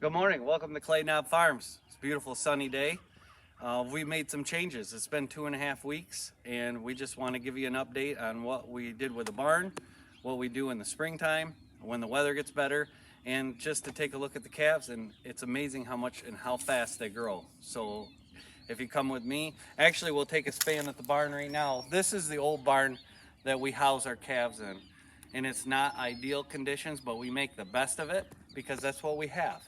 Good morning. Welcome to Clay Knob Farms. It's a beautiful sunny day. We made some changes. It's been 2.5 weeks, and we just want to give you an update on what we did with the barn, what we do in the springtime, when the weather gets better, and just to take a look at the calves. And it's amazing how much and how fast they grow. So if you come with me, actually we'll take a span at the barn right now. This is the old barn that we house our calves in. And it's not ideal conditions, but we make the best of it because that's what we have.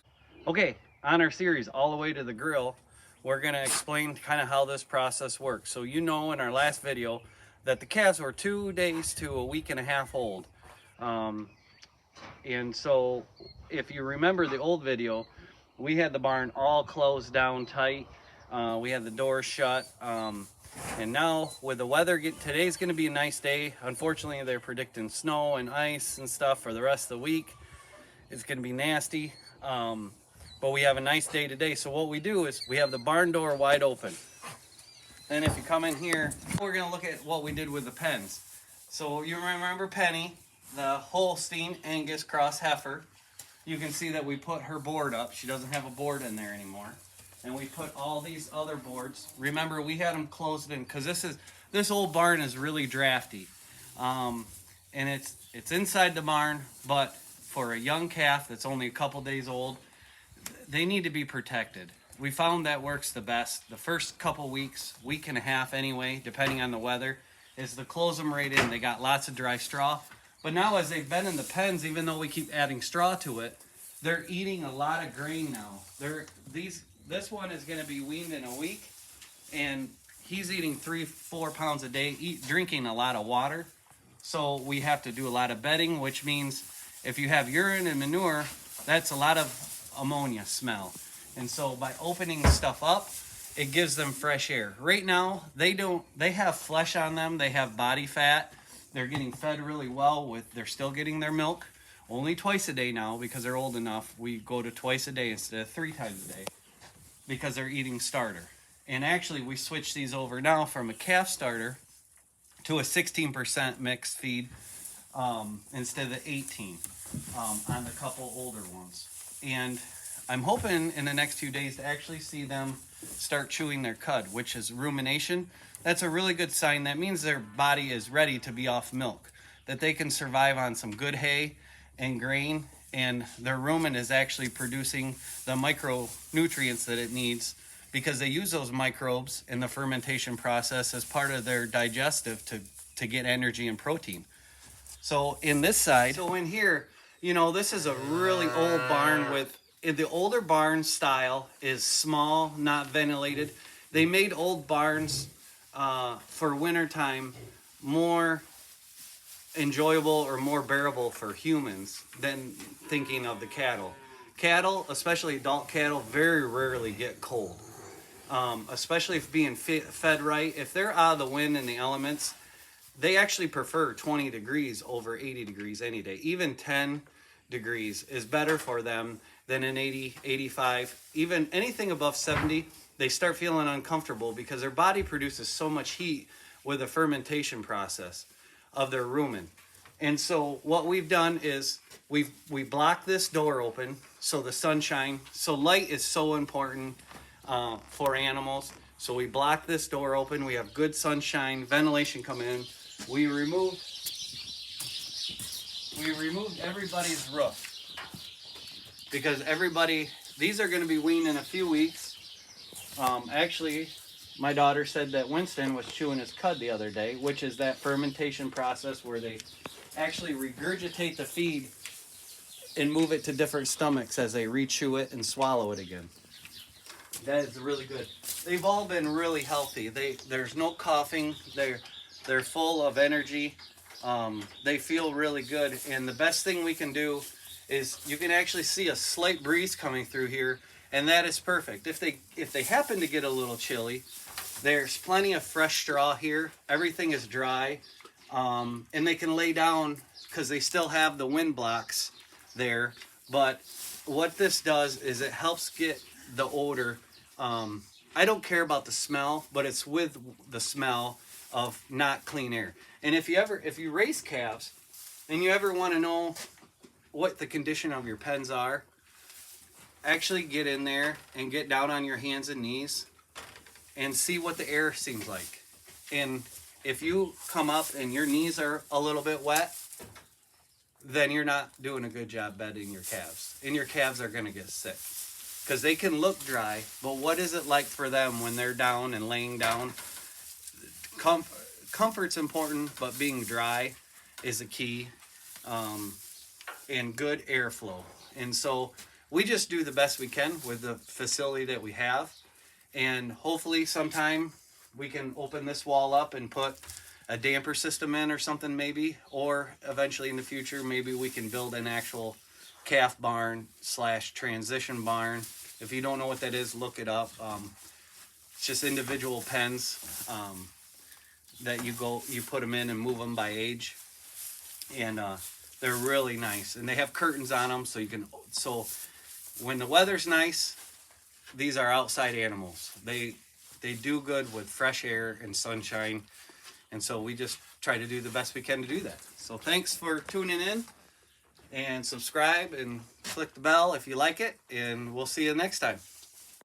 Okay, on our series, All the Way to the Grill, we're gonna explain kind of how this process works. So you know in our last video that the calves were 2 days to a week and a half old. And so if you remember the old video, we had the barn all closed down tight. We had the doors shut. And now with the weather, today's gonna be a nice day. Unfortunately, they're predicting snow and ice and stuff for the rest of the week. It's gonna be nasty. But we have a nice day today. So what we do is we have the barn door wide open. Then if you come in here, we're gonna look at what we did with the pens. So you remember Penny, the Holstein Angus cross heifer. You can see that we put her board up. She doesn't have a board in there anymore. And we put all these other boards. Remember, we had them closed in because this old barn is really drafty. And it's inside the barn, but for a young calf that's only a couple days old, they need to be protected. We found that works the best. The first couple weeks, week and a half anyway, depending on the weather, is to close them right in. They got lots of dry straw. But now as they've been in the pens, even though we keep adding straw to it, they're eating a lot of grain now. This one is going to be weaned in a week, and he's eating 3-4 pounds a day, drinking a lot of water. So we have to do a lot of bedding, which means if you have urine and manure, that's a lot of ammonia smell. And so by opening stuff up, it gives them fresh air. Right now, they have flesh on them, they have body fat, they're getting fed really well they're still getting their milk, only twice a day now because they're old enough. We go to twice a day instead of 3 times a day because they're eating starter. And actually we switched these over now from a calf starter to a 16% mixed feed instead of the 18 on the couple older ones. And I'm hoping in the next few days to actually see them start chewing their cud, which is rumination. That's a really good sign. That means their body is ready to be off milk, that they can survive on some good hay and grain, and their rumen is actually producing the micronutrients that it needs because they use those microbes in the fermentation process as part of their digestive to get energy and protein. So in this side, so in here, you know, this is a really old barn with, the older barn style is small, not ventilated. They made old barns for wintertime more enjoyable or more bearable for humans than thinking of the cattle. Cattle, especially adult cattle, very rarely get cold. Especially if being fed right. If they're out of the wind and the elements, they actually prefer 20 degrees over 80 degrees any day. Even 10 degrees is better for them than an 80, 85. Even anything above 70, they start feeling uncomfortable because their body produces so much heat with the fermentation process of their rumen. And so what we've done is we block this door open so the sunshine, so light is so important for animals. So we block this door open. We have good sunshine, ventilation come in. We removed everybody's roof because these are going to be weaned in a few weeks. Actually, my daughter said that Winston was chewing his cud the other day, which is that fermentation process where they actually regurgitate the feed and move it to different stomachs as they re-chew it and swallow it again. That is really good. They've all been really healthy. There's no coughing. They're full of energy. They feel really good. And the best thing we can do is you can actually see a slight breeze coming through here, and that is perfect. If they happen to get a little chilly, there's plenty of fresh straw here. Everything is dry, and they can lay down because they still have the wind blocks there. But what this does is it helps get the odor. I don't care about the smell, but it's with the smell of not clean air. And if you raise calves and you ever want to know what the condition of your pens are, actually get in there and get down on your hands and knees and see what the air seems like. And if you come up and your knees are a little bit wet, then you're not doing a good job bedding your calves. And your calves are going to get sick. Because they can look dry, but what is it like for them when they're down and laying down? Comfort's important, but being dry is a key. And good airflow. And so we just do the best we can with the facility that we have. And hopefully sometime we can open this wall up and put a damper system in or something maybe. Or eventually in the future, maybe we can build an actual calf barn / transition barn. If you don't know what that is, look it up. It's just individual pens that you put them in and move them by age. And they're really nice, and they have curtains on them, so when the weather's nice, these are outside animals. They do good with fresh air and sunshine, and so we just try to do the best we can to do that. So thanks for tuning in, and subscribe and click the bell if you like it, and we'll see you next time.